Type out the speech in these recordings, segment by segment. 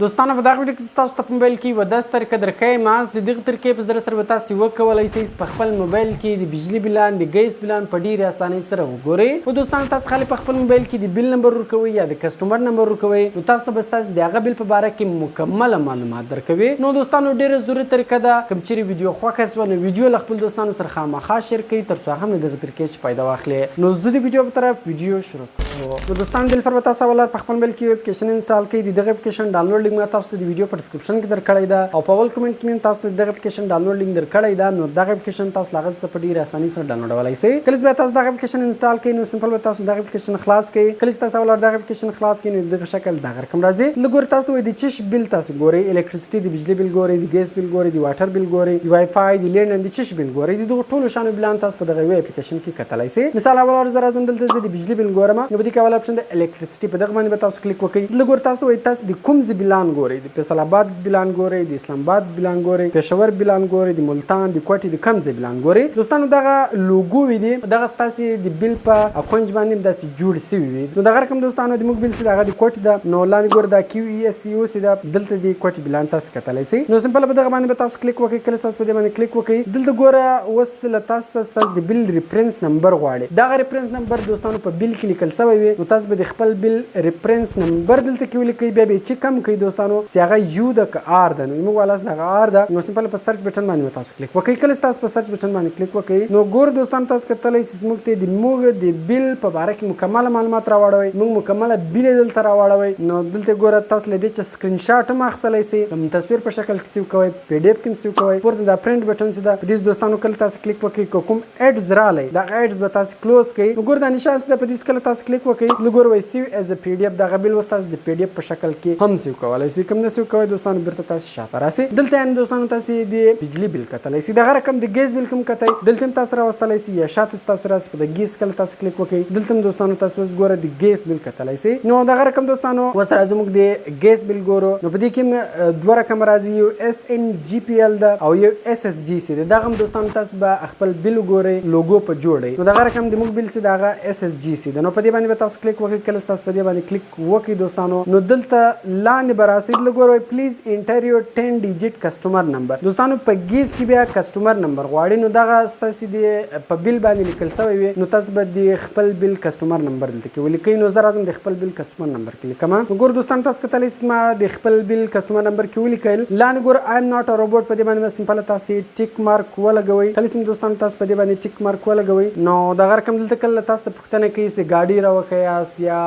دوستانو په دغه ویډیو کې تاسو ته په موبایل کې یوه داسې طریقه درښیم چې د دغه طریقې په ذریعه سره به تاسو وکولی شئ په خپل موبایل کې د بجلي بلان د ګیس بلان په ډېرې اسانۍ سره وګورئ. خو دوستانو تاسو خالي په خپل موبایل کې د بل نمبر ورکوئ یا د کسټمر نمبر ورکوئ، نو تاسو ته به ستاسو د هغه بل په باره کې مکمله معلومات درکوي. نو دوستانو ډېره ضروري طریقه ده، کوم چیرې ویډیو خوښه شوه نو ویډیو له خپل دوستانو سره خامخا شیر کړئ تر څو هم له دغه طریقې چې فایده واخلي. نو زه د ویډیو په طرف ویډیو شروع کوم. نو دوستانو دلته به تاسو اول په خپل موبایل کې اپلیکیشن انسټال کړئ. د دغه اپلیکیشن ډاونلوډ لینک ما تاسو ته د ویډیو په ډسکرپشن کې درکړی ده او په اول کمنټ کې مې تاسو ته دغه اپلیکیشن ډاونلوډ لینک درکړی ده. نو دغه اپلیکیشن تاسو هغه څه په ډېرې اسانۍ سره ډاونلوډولی شئ. کله چې تاسو دغه اپلیکیشن انسټال کړئ نو سمپل به تاسو دغه اپلیکیشن خلاص کړئ. کله چې تاسو اول دغه اپلیکیشن خلاص کړئ نو دغه شکل دغه رقم راځي. لږ تاسو د چش بل تاسو ګورئ، الکتریسټي د بجلی بل ګورئ، د ګیس بل ګورئ، د واټر بل ګورئ، د وای فای، د لینډ د چش بل ګورئ. د دغه ټولو شانو بلان تاسو په دغه اپلیکیشن کې کتلی شئ. مثال اول زه راځم دلته زه د بجلی بل ګورم، نو په دې کې اول اپشن د الکتریسټي په دغه باندې به تاسو کلیک وکړئ. لږ تاسو وایي تاسو د کوم ځای بلان ګورئ، د فیصل آباد بلان ګورئ، د اسلام آباد بلان ګورئ، پېښور بلان ګورئ، د ملتان، د کوټې، د کوم ځای بلان ګورئ. دوستانو دغه لوګو وي دي دغه ستاسو د بل په اکونج باندې داسې جوړ شوي وي. نو دغه رقم دوستانو د موږ بل چې دغه د کوټې ده، نو لاندې ګورئ دا کیو ای اس سی او سی ده، دلته د کوټې بلان تاسو کتلی شئ. نو سمپل په دغه باندې به تاسو کلیک وکړئ. کله تاسو په دې باندې کلیک وکړئ دلته ګوره اوس له تاسو د بل ریفرنس نمبر غواړي. دغه ریفرنس نمبر دوستانو په بل کې لیکل شوی وي، نو تاسو به د خپل بل ریفرنس نمبر دلته کې ولیکئ. بیا به چې کم کوي دوستانو چې هغه یو د آر ده، نو موږ والا دغه آر ده. نو سمپل په سرچ بټن باندې تاسو کلیک وکړئ. کله تاسو په سرچ بټن باندې کلیک وکړئ نو ګور دوستانو تاسو کتلی شئ موږ ته د موږ د بل په باره کې مکمله معلومات راوړوئ، موږ مکمله بل دلته راوړوئ. نو دلته ګوره تاسو له دې چې سکرین شاټ هم اخیستلی شئ، تصویر په شکل کې سیو کوئ، پی ډي اف کې هم سیو کوئ. پورته دا پرنټ بټن چې ده په دې دوستانو کله تاسو کلیک وکړئ کوم ایډز راغلی دغه ایډز به تاسو کلوز کړئ. نو ګور دا نشان چې ده په دې کله تاسو کلیک وکړئ نو ګور وایي سیو ایز ا پی ډي اف، دغه بل اوس تاسو د پی ډي اف په شکل کې هم سیو کولی شئ. کوم نه سیو کوئ دوستانو بیرته تاسو شاته راسئ. دلته یعنې دوستانو تاسو د بجلي بل کتلی شئ، دغه رقم د ګیس بل کوم کتئ دلته هم تاسو راوستلی شئ، یا شاته تاسو راسئ په د ګیس کله تاسو کلیک وکړئ دلته هم دوستانو تاسو اوس ګوره د ګیس بل کتلی شئ. نو دغه رقم دوستانو اوس راځو موږ د ګیس بل ګورو. نو په دې کې دوه رقم راځي، یو اس ان جی پی ال ده او یو اس اس جی سی ده. دغه هم دوستانو تاسو به خپل بل ګورئ لوګو په جوړئ. نو دغه رقم د موږ بل چې دغه اس اس جی سی ده. نو په دې باندې به تاسو کلیک وکړئ. کله تاسو په دې باندې کلیک وکړئ دوستانو نو دلته لاندې به راسئ. دلته ګورئ پلیز انټر یور 10 ډیجټ کسټمر نمبر. دوستانو په ګیس کې بیا کسټمر نمبر غواړي، نو دغه ستاسو د په بل باندې لیکل شوی وي، نو تاسو به د خپل بل کسټمر نمبر دلته کې ولیکئ. نو زه راځم د خپل بل کسټمر نمبر کې لیکم. نو ګور دوستانو تاسو کتلی شئ ما د خپل بل کسټمر نمبر کې ولیکل. لاندې ګور آی ایم ناٹ ا روبوټ په دې باندې سمپل تاسو ټیک مارک ولګوئ. کله چې دوستانو تاسو په دې باندې ټیک مارک ولګوئ نو دغه رقم دلته کله تاسو پوښتنه کوي چې ګاډي راوښیاست یا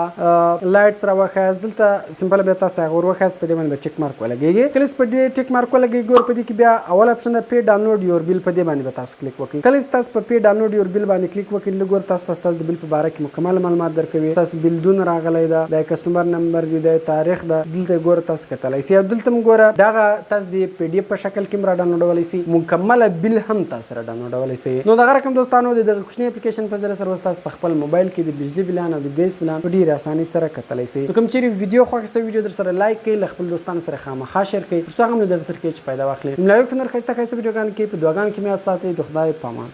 لایټس راوښیاست، دلته سمپل بیا تاسو هغه وروښیاست، په دې باندې به ټیک مارک ولګېږي. کله چې په دې ټیک مارک ولګېږي ګور په دې کې بیا اول اپشن ده پی ډاونلوډ یور بل، په دې باندې به تاسو کلیک وکړئ. کله چې تاسو په پی ډاونلوډ یور بل باندې کلیک وکړئ ګور تاسو د بل په باره کې مکمل معلومات درکوي. تاسو بلدون راغلی ده، د کسټمر نمبر دی، د تاریخ ده، دلته ګور تاسو کتلی شئ. دلته هم ګوره دغه تاسو د پی ډي اف په شکل کې هم را ډاونلوډولی شئ، مکمله بل هم تاسو را ډاونلوډولی شئ. نو دغه رقم دوستانو د دغه کوچني اپلیکیشن په ذریعه سره تاسو په خپل موبایل کې د بجلي بلان او د ګیس بلان په ډېرې اسانۍ سره کتلی شئ. نو کوم چیرې ویډیو خوښه شوې ویډیو در سره لایک کړئ، له خپل دوستانو سره خامخا شیر کړئ تر څو هغه هم له دغه طریقې چې فایده واخلي. ملایو په نر ښایسته ښایسته ویډیوګانو کې په دعاګانو کې مې یاد ساتئ. د خدای په امان.